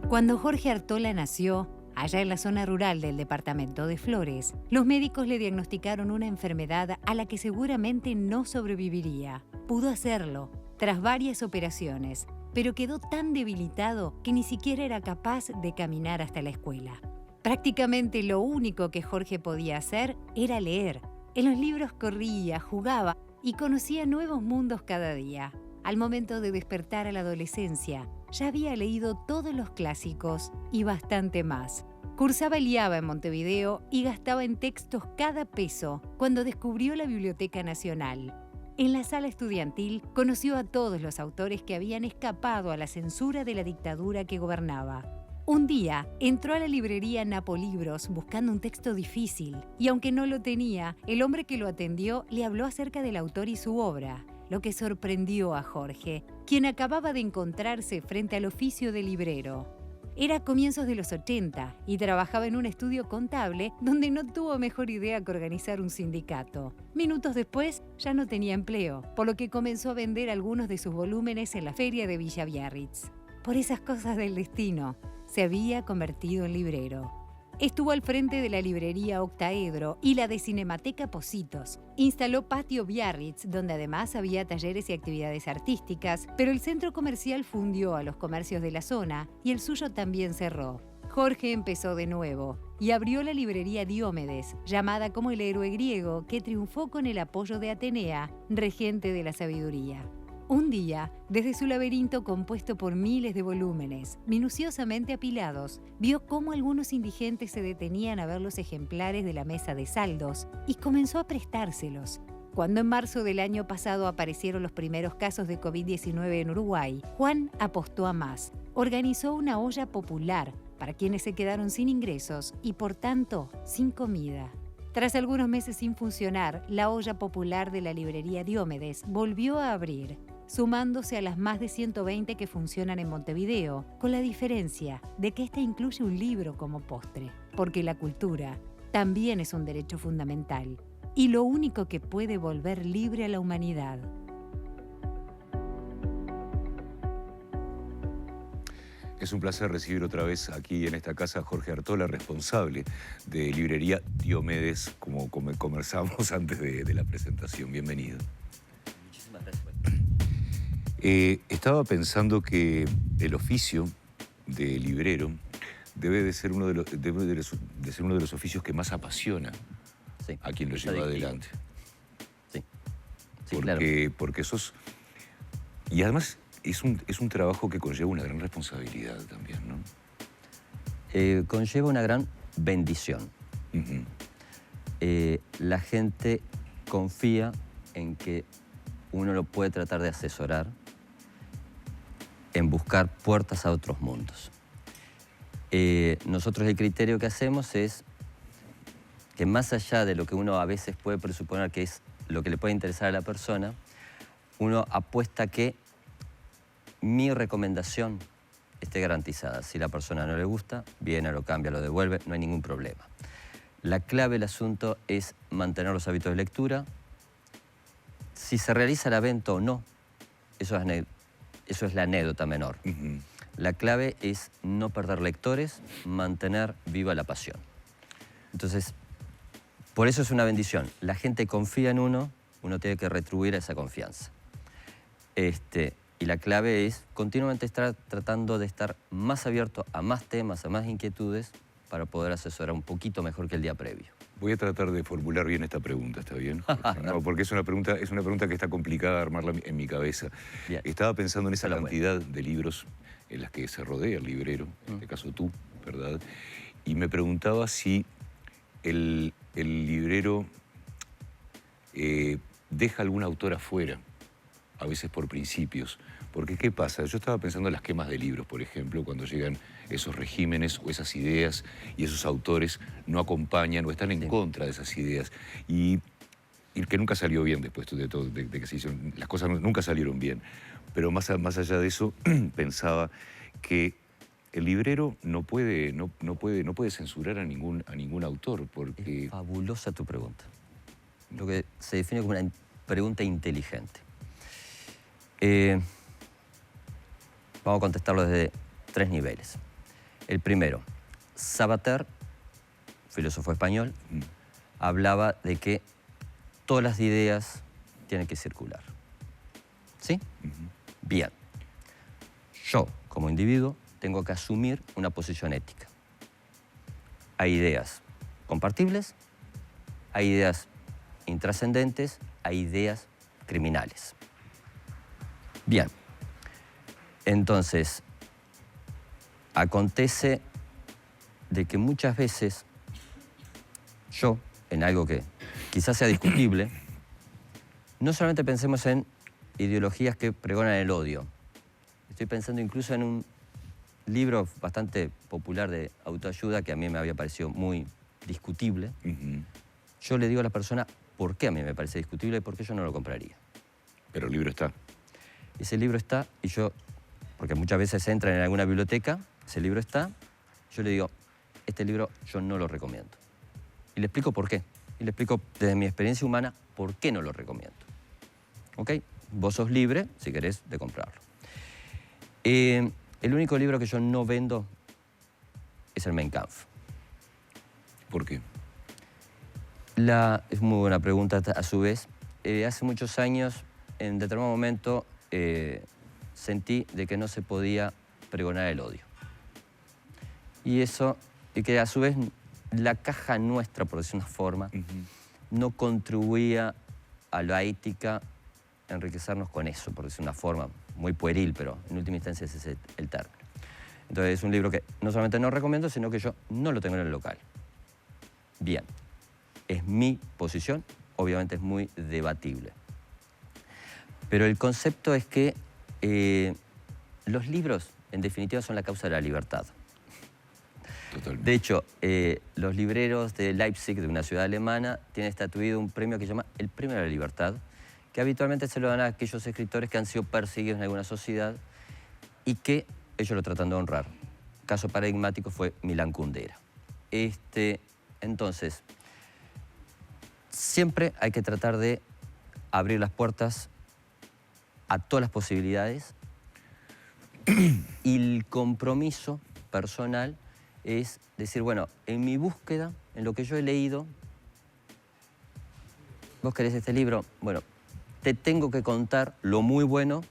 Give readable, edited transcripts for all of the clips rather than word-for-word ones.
Cuando Jorge Artola nació, allá en la zona rural del departamento de Flores, los médicos le diagnosticaron una enfermedad a la que seguramente no sobreviviría. Pudo hacerlo, tras varias operaciones, pero quedó tan debilitado que ni siquiera era capaz de caminar hasta la escuela. Prácticamente lo único que Jorge podía hacer era leer. En los libros corría, jugaba y conocía nuevos mundos cada día. Al momento de despertar a la adolescencia, ya había leído todos los clásicos y bastante más. Cursaba el IABA en Montevideo y gastaba en textos cada peso cuando descubrió la Biblioteca Nacional. En la sala estudiantil conoció a todos los autores que habían escapado a la censura de la dictadura que gobernaba. Un día entró a la librería Napolibros buscando un texto difícil y aunque no lo tenía, el hombre que lo atendió le habló acerca del autor y su obra, lo que sorprendió a Jorge, quien acababa de encontrarse frente al oficio de librero. Era comienzos de los 80 y trabajaba en un estudio contable donde no tuvo mejor idea que organizar un sindicato. Minutos después ya no tenía empleo, por lo que comenzó a vender algunos de sus volúmenes en la feria de Villa Biarritz. Por esas cosas del destino, se había convertido en librero. Estuvo al frente de la librería Octaedro y la de Cinemateca Positos. Instaló Patio Biarritz, donde además había talleres y actividades artísticas, pero el centro comercial fundió a los comercios de la zona y el suyo también cerró. Jorge empezó de nuevo y abrió la librería Diomedes, llamada como el héroe griego que triunfó con el apoyo de Atenea, regente de la sabiduría. Un día, desde su laberinto compuesto por miles de volúmenes, minuciosamente apilados, vio cómo algunos indigentes se detenían a ver los ejemplares de la mesa de saldos y comenzó a prestárselos. Cuando en marzo del año pasado aparecieron los primeros casos de COVID-19 en Uruguay, Juan apostó a más. Organizó una olla popular para quienes se quedaron sin ingresos y, por tanto, sin comida. Tras algunos meses sin funcionar, la olla popular de la librería Diomedes volvió a abrir, sumándose a las más de 120 que funcionan en Montevideo, con la diferencia de que esta incluye un libro como postre, porque la cultura también es un derecho fundamental y lo único que puede volver libre a la humanidad. Es un placer recibir otra vez aquí en esta casa a Jorge Artola, responsable de librería Diomedes, como conversamos antes de la presentación. Bienvenido. Muchísimas gracias. Estaba pensando que el oficio de librero debe de ser uno de los oficios que más apasiona a quien lo lleva adelante. Sí, Porque sos... Y además es un trabajo que conlleva una gran responsabilidad también, ¿no? Conlleva una gran bendición. La gente confía en que uno lo puede tratar de asesorar en buscar puertas a otros mundos. Nosotros el criterio que hacemos es que más allá de lo que uno a veces puede presuponer que es lo que le puede interesar a la persona, uno apuesta que mi recomendación esté garantizada. Si la persona no le gusta, viene, lo cambia, lo devuelve, no hay ningún problema. La clave del asunto es mantener los hábitos de lectura. Si se realiza la venta o no, eso es la anécdota menor. La clave es no perder lectores, mantener viva la pasión. Entonces, por eso es una bendición. La gente confía en uno, uno tiene que retribuir esa confianza. Y la clave es continuamente estar tratando de estar más abierto a más temas, a más inquietudes, para poder asesorar un poquito mejor que el día previo. Voy a tratar de formular bien esta pregunta, ¿está bien? No, porque es una pregunta que está complicada de armarla en mi cabeza. Bien. Estaba pensando en esa cantidad de libros en las que se rodea el librero, en este caso tú, ¿verdad? Y me preguntaba si el librero deja algún autor afuera, a veces por principios. Porque, ¿qué pasa? Yo estaba pensando en las quemas de libros, por ejemplo, cuando llegan esos regímenes o esas ideas y esos autores no acompañan o están en contra de esas ideas. Y que nunca salió bien después de todo, de que se hicieron. Las cosas nunca salieron bien. Pero más allá de eso, pensaba que el librero no puede censurar a ningún autor, porque... Es fabulosa tu pregunta. Lo que se define como una pregunta inteligente. Vamos a contestarlo desde 3 niveles. El primero, Sabater, filósofo español, hablaba de que todas las ideas tienen que circular. ¿Sí? Bien. Yo, como individuo, tengo que asumir una posición ética. Hay ideas compartibles, hay ideas intrascendentes, hay ideas criminales. Bien. Entonces, acontece de que muchas veces yo, en algo que quizás sea discutible, no solamente pensemos en ideologías que pregonan el odio. Estoy pensando incluso en un libro bastante popular de autoayuda que a mí me había parecido muy discutible. Yo le digo a la persona por qué a mí me parece discutible y por qué yo no lo compraría. Pero el libro está. Ese libro está y yo, porque muchas veces entran en alguna biblioteca, ese libro está, yo le digo, este libro yo no lo recomiendo. Y le explico por qué. Y le explico desde mi experiencia humana por qué no lo recomiendo. ¿Ok? Vos sos libre, si querés, de comprarlo. El único libro que yo no vendo es el Mein Kampf. ¿Por qué? Es muy buena pregunta a su vez. Hace muchos años, en determinado momento, sentí de que no se podía pregonar el odio. Y eso, y que a su vez la caja nuestra, por decir una forma, no contribuía a la ética enriquecernos con eso, por decir una forma muy pueril, pero en última instancia ese es el término. Entonces es un libro que no solamente no recomiendo, sino que yo no lo tengo en el local. Bien, es mi posición, obviamente es muy debatible. Pero el concepto es que los libros, en definitiva, son la causa de la libertad. Totalmente. De hecho, los libreros de Leipzig, de una ciudad alemana, tienen estatuido un premio que se llama el Premio de la Libertad, que habitualmente se lo dan a aquellos escritores que han sido perseguidos en alguna sociedad y que ellos lo tratan de honrar. Caso paradigmático fue Milán Kundera. Entonces, siempre hay que tratar de abrir las puertas a todas las posibilidades y el compromiso personal es decir, bueno, en mi búsqueda, en lo que yo he leído, vos querés este libro, bueno, te tengo que contar lo muy bueno,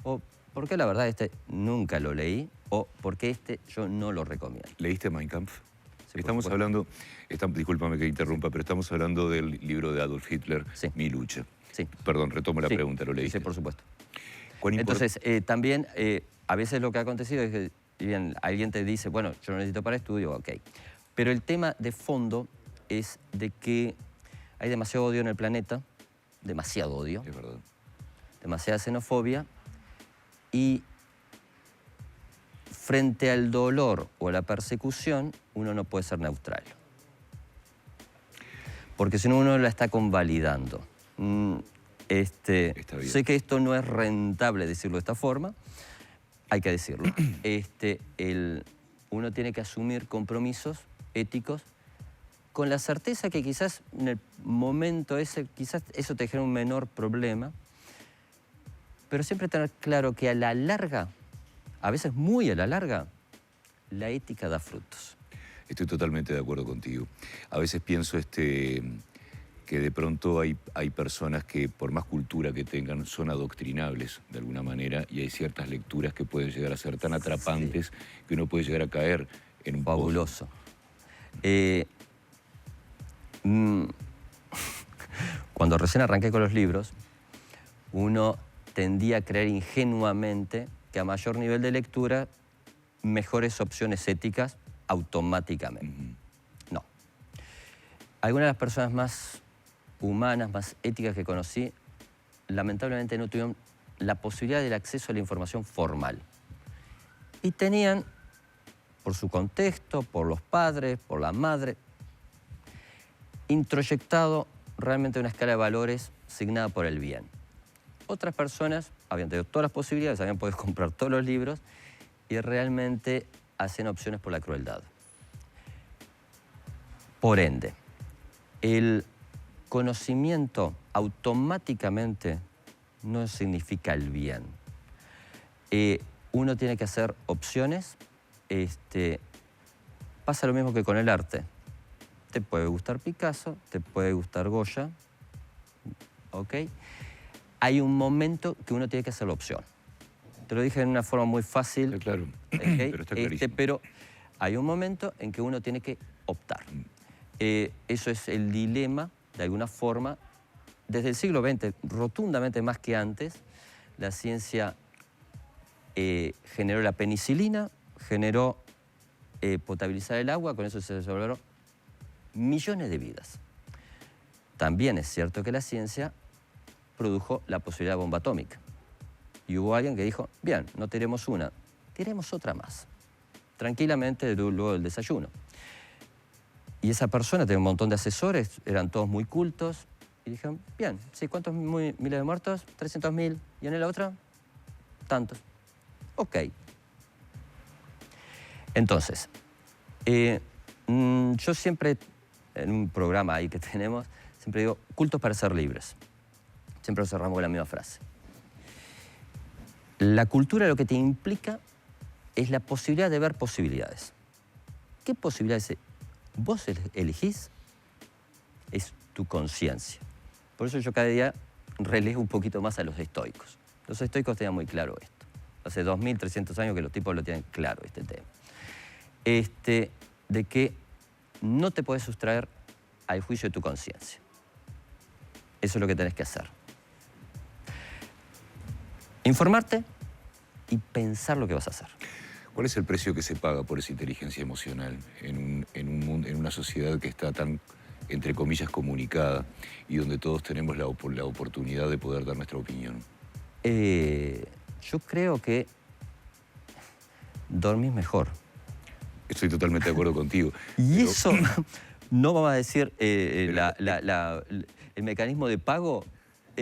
o porque la verdad nunca lo leí, o porque yo no lo recomiendo. ¿Leíste Mein Kampf? Sí, Estamos hablando, discúlpame que interrumpa, pero estamos hablando del libro de Adolf Hitler, Sí. Mi lucha. Sí. Perdón, retomo la Sí. pregunta, ¿lo leíste? Sí, por supuesto. ¿Cuán Entonces, también, a veces lo que ha acontecido es que bien, alguien te dice, bueno, yo lo necesito para estudio, ok. Pero el tema de fondo es de que hay demasiado odio en el planeta, demasiado odio, Es verdad. demasiada xenofobia, y frente al dolor o a la persecución, uno no puede ser neutral. Porque si no, uno la está convalidando. Está bien. Sé que esto no es rentable decirlo de esta forma, hay que decirlo. Uno tiene que asumir compromisos éticos con la certeza que quizás en el momento ese, quizás eso te genera un menor problema, pero siempre tener claro que a la larga, a veces muy a la larga, la ética da frutos. Estoy totalmente de acuerdo contigo. A veces pienso que de pronto hay personas que, por más cultura que tengan, son adoctrinables de alguna manera y hay ciertas lecturas que pueden llegar a ser tan atrapantes que uno puede llegar a caer en un pozo. Fabuloso. Cuando recién arranqué con los libros, uno tendía a creer ingenuamente que a mayor nivel de lectura, mejores opciones éticas automáticamente. No. Algunas de las personas más humanas, más éticas que conocí, lamentablemente no tuvieron la posibilidad del acceso a la información formal. Y tenían, por su contexto, por los padres, por la madre, introyectado realmente una escala de valores signada por el bien. Otras personas habían tenido todas las posibilidades, habían podido comprar todos los libros y realmente hacían opciones por la crueldad. Por ende, el conocimiento automáticamente no significa el bien. Uno tiene que hacer opciones pasa lo mismo que con el arte. Te puede gustar Picasso, te puede gustar Goya, ¿ok? Hay un momento que uno tiene que hacer la opción. Te lo dije de una forma muy fácil. Está claro, ¿okay? pero está clarísimo. Pero hay un momento en que uno tiene que optar. Eso es el dilema, de alguna forma. Desde el siglo XX, rotundamente más que antes, la ciencia generó la penicilina, generó potabilizar el agua, con eso se salvaron millones de vidas. También es cierto que la ciencia produjo la posibilidad de bomba atómica. Y hubo alguien que dijo, bien, no tiremos una, tiremos otra más. Tranquilamente luego del desayuno. Y esa persona tenía un montón de asesores, eran todos muy cultos, y dijeron, bien, sí, ¿cuántos miles de muertos? 300.000. ¿Y en el otro? Tantos. Ok. Entonces, yo siempre, en un programa ahí que tenemos, siempre digo, cultos para ser libres. Siempre lo cerramos con la misma frase. La cultura lo que te implica es la posibilidad de ver posibilidades. ¿Qué posibilidades vos elegís? Es tu conciencia. Por eso yo cada día relego un poquito más a los estoicos. Los estoicos tenían muy claro esto. Hace 2300 años que los tipos lo tienen claro, este tema. De que no te puedes sustraer al juicio de tu conciencia. Eso es lo que tenés que hacer. Informarte y pensar lo que vas a hacer. ¿Cuál es el precio que se paga por esa inteligencia emocional en una sociedad que está tan, entre comillas, comunicada y donde todos tenemos la oportunidad de poder dar nuestra opinión? Yo creo que dormís mejor. Estoy totalmente de acuerdo contigo. Y eso, no vamos a decir el mecanismo de pago,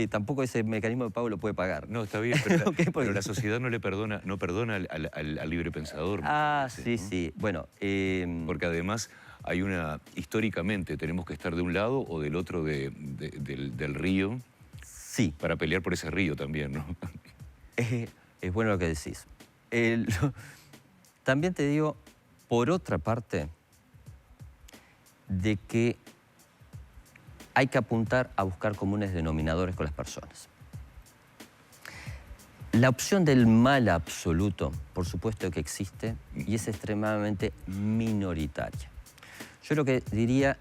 tampoco ese mecanismo de pago lo puede pagar. No, está bien, pero, pero la sociedad no perdona al libre pensador. Sí, ¿no? Sí. Bueno, porque además hay históricamente tenemos que estar de un lado o del otro del río. Sí. Para pelear por ese río también, ¿no? Es bueno lo que decís. También te digo, por otra parte, de que hay que apuntar a buscar comunes denominadores con las personas. La opción del mal absoluto, por supuesto que existe, y es extremadamente minoritaria. Yo lo que diría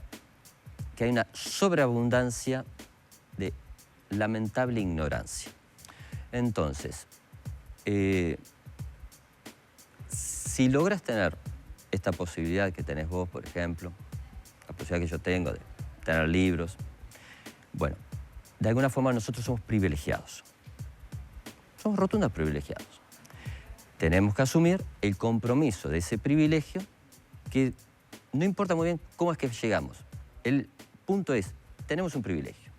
que hay una sobreabundancia de lamentable ignorancia. Entonces, si logras tener esta posibilidad que tenés vos, por ejemplo, la posibilidad que yo tengo de tener libros, bueno, de alguna forma nosotros somos privilegiados. Somos rotundos privilegiados. Tenemos que asumir el compromiso de ese privilegio, que no importa muy bien cómo es que llegamos. El punto es, tenemos un privilegio.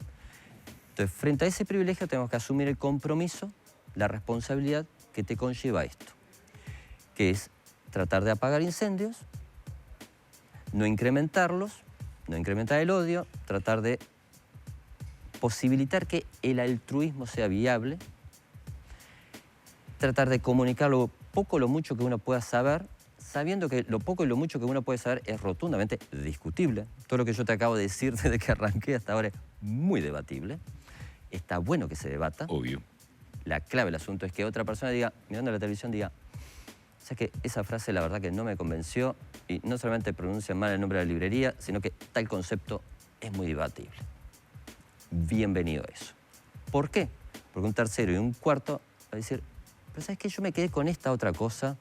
Entonces, frente a ese privilegio tenemos que asumir el compromiso, la responsabilidad que te conlleva esto, que es tratar de apagar incendios, no incrementarlos, no incrementar el odio, tratar de posibilitar que el altruismo sea viable, tratar de comunicar lo poco o lo mucho que uno pueda saber, sabiendo que lo poco y lo mucho que uno puede saber es rotundamente discutible. Todo lo que yo te acabo de decir desde que arranqué hasta ahora es muy debatible. Está bueno que se debata. Obvio. La clave del asunto es que otra persona diga, mirando la televisión, diga, o sea que esa frase la verdad que no me convenció y no solamente pronuncia mal el nombre de la librería, sino que tal concepto es muy debatible. Bienvenido a eso. ¿Por qué? Porque un tercero y un cuarto va a decir, pero ¿sabes qué? Yo me quedé con esta otra cosa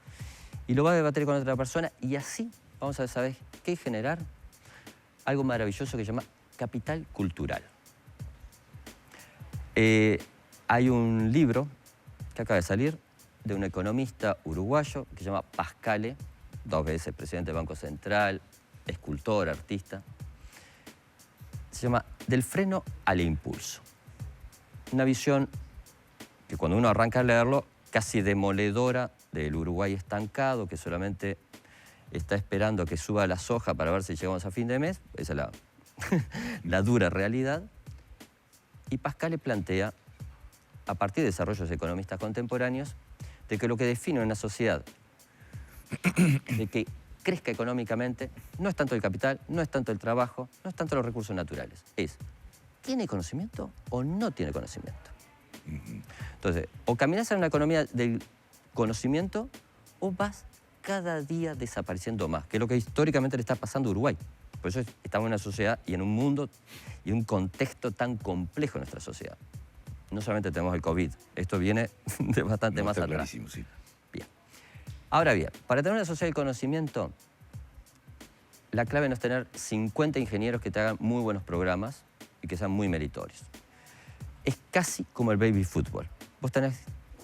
y lo va a debatir con otra persona y así vamos a saber qué generar algo maravilloso que se llama capital cultural. Hay un libro que acaba de salir de un economista uruguayo que se llama Pascale, 2 veces presidente del Banco Central, escultor, artista. Se llama Del freno al impulso. Una visión que cuando uno arranca a leerlo, casi demoledora del Uruguay estancado, que solamente está esperando que suba la soja para ver si llegamos a fin de mes. Esa es la dura realidad. Y Pascale plantea, a partir de desarrollos economistas contemporáneos, de que lo que define una sociedad, de que crezca económicamente, no es tanto el capital, no es tanto el trabajo, no es tanto los recursos naturales. Es, ¿tiene conocimiento o no tiene conocimiento? Entonces, o caminas en una economía del conocimiento o vas cada día desapareciendo más, que es lo que históricamente le está pasando a Uruguay. Por eso estamos en una sociedad y en un mundo y un contexto tan complejo en nuestra sociedad. No solamente tenemos el COVID, esto viene de bastante más está atrás. clarísimo, sí. Bien. Ahora bien, para tener una sociedad del conocimiento, la clave no es tener 50 ingenieros que te hagan muy buenos programas y que sean muy meritorios. Es casi como el baby fútbol. Vos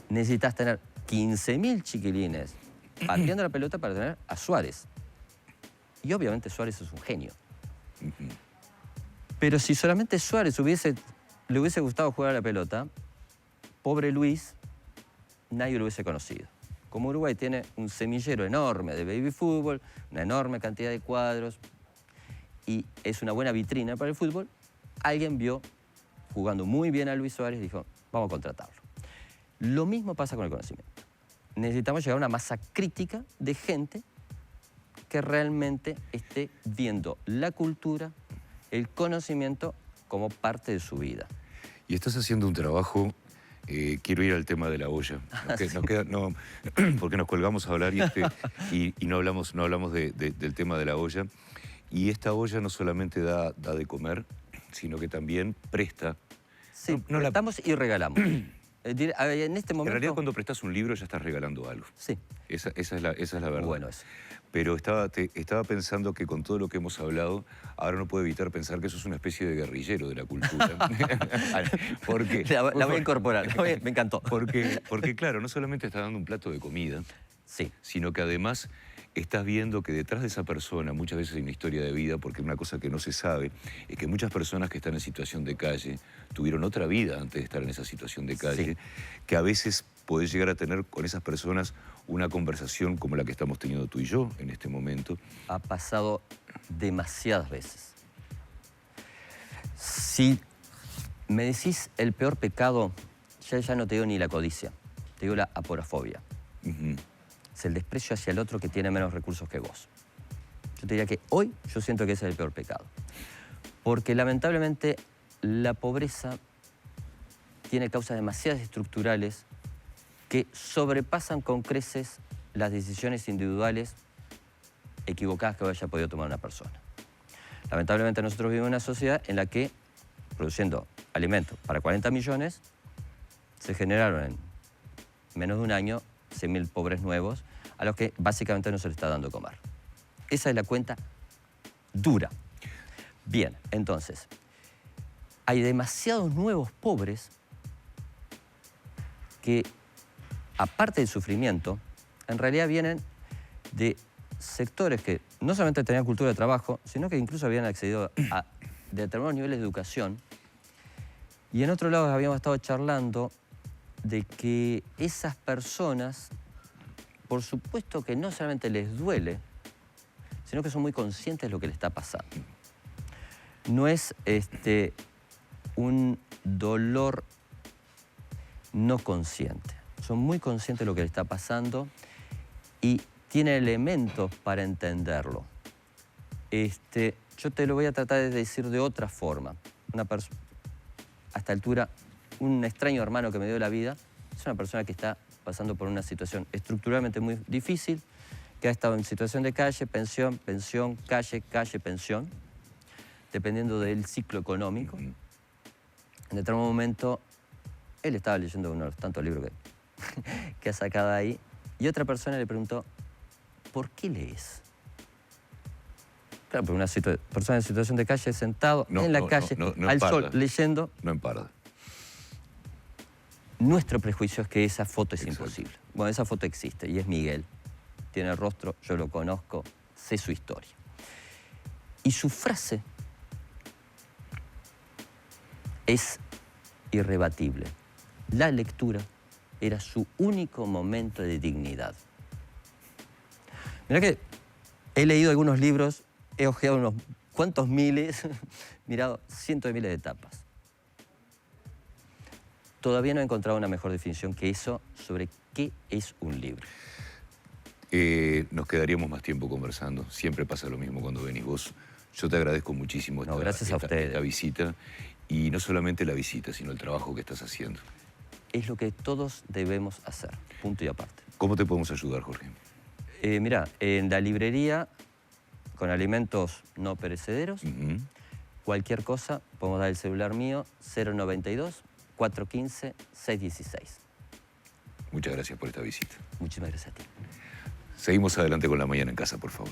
necesitas tener 15.000 chiquilines pateando la pelota para tener a Suárez. Y obviamente Suárez es un genio. Pero si solamente Suárez le hubiese gustado jugar a la pelota, pobre Luis, nadie lo hubiese conocido. Como Uruguay tiene un semillero enorme de baby fútbol, una enorme cantidad de cuadros, y es una buena vitrina para el fútbol, alguien vio jugando muy bien a Luis Suárez y dijo, vamos a contratarlo. Lo mismo pasa con el conocimiento. Necesitamos llegar a una masa crítica de gente que realmente esté viendo la cultura, el conocimiento como parte de su vida. Y estás haciendo un trabajo, quiero ir al tema de la olla, porque nos colgamos a hablar y no hablamos del tema de la olla. Y esta olla no solamente da de comer, sino que también presta. Sí, prestamos y regalamos. En este momento... En realidad, cuando prestas un libro ya estás regalando algo. Sí. Esa es la verdad. Bueno, eso. Pero estaba pensando que con todo lo que hemos hablado, ahora no puedo evitar pensar que eso es una especie de guerrillero de la cultura. Porque, la voy a incorporar, me encantó. Porque, claro, no solamente estás dando un plato de comida, sí, sino que además estás viendo que detrás de esa persona muchas veces hay una historia de vida, porque una cosa que no se sabe es que muchas personas que están en situación de calle tuvieron otra vida antes de estar en esa situación de calle, que a veces podés llegar a tener con esas personas una conversación como la que estamos teniendo tú y yo en este momento. Ha pasado demasiadas veces. Si me decís el peor pecado, ya no te digo ni la codicia, te digo la aporafobia. Es el desprecio hacia el otro que tiene menos recursos que vos. Yo te diría que hoy yo siento que ese es el peor pecado. Porque lamentablemente la pobreza tiene causas demasiadas estructurales que sobrepasan con creces las decisiones individuales equivocadas que haya podido tomar una persona. Lamentablemente nosotros vivimos en una sociedad en la que, produciendo alimentos para 40 millones, se generaron en menos de un año 100.000 pobres nuevos a los que básicamente no se les está dando de comer. Esa es la cuenta dura. Bien, entonces, hay demasiados nuevos pobres que, aparte del sufrimiento, en realidad vienen de sectores que no solamente tenían cultura de trabajo, sino que incluso habían accedido a determinados niveles de educación. Y en otro lado habíamos estado charlando de que esas personas, por supuesto que no solamente les duele, sino que son muy conscientes de lo que les está pasando. No es un dolor no consciente. Son muy conscientes de lo que les está pasando y tienen elementos para entenderlo. Yo te lo voy a tratar de decir de otra forma. A esta altura, un extraño hermano que me dio la vida es una persona que está pasando por una situación estructuralmente muy difícil, que ha estado en situación de calle, pensión, pensión, calle, calle, pensión, dependiendo del ciclo económico. En determinado momento, él estaba leyendo uno de los tantos libros que ha sacado ahí, y otra persona le preguntó, ¿por qué lees? Claro, porque una persona en situación de calle sentado en la calle, al sol, leyendo. No emparda. Nuestro prejuicio es que esa foto es imposible. Bueno, esa foto existe y es Miguel. Tiene el rostro, yo lo conozco, sé su historia. Y su frase es irrebatible. La lectura era su único momento de dignidad. Mirá que he leído algunos libros, he hojeado unos cuantos miles, mirado cientos de miles de tapas. Todavía no he encontrado una mejor definición que eso sobre qué es un libro. Nos quedaríamos más tiempo conversando. Siempre pasa lo mismo cuando venís vos. Yo te agradezco muchísimo gracias a ustedes. esta visita. Y no solamente la visita, sino el trabajo que estás haciendo. Es lo que todos debemos hacer, punto y aparte. ¿Cómo te podemos ayudar, Jorge? Mira, en la librería, con alimentos no perecederos, cualquier cosa, podemos dar el celular mío, 092-415-616. Muchas gracias por esta visita. Muchísimas gracias a ti. Seguimos adelante con La Mañana en Casa, por favor.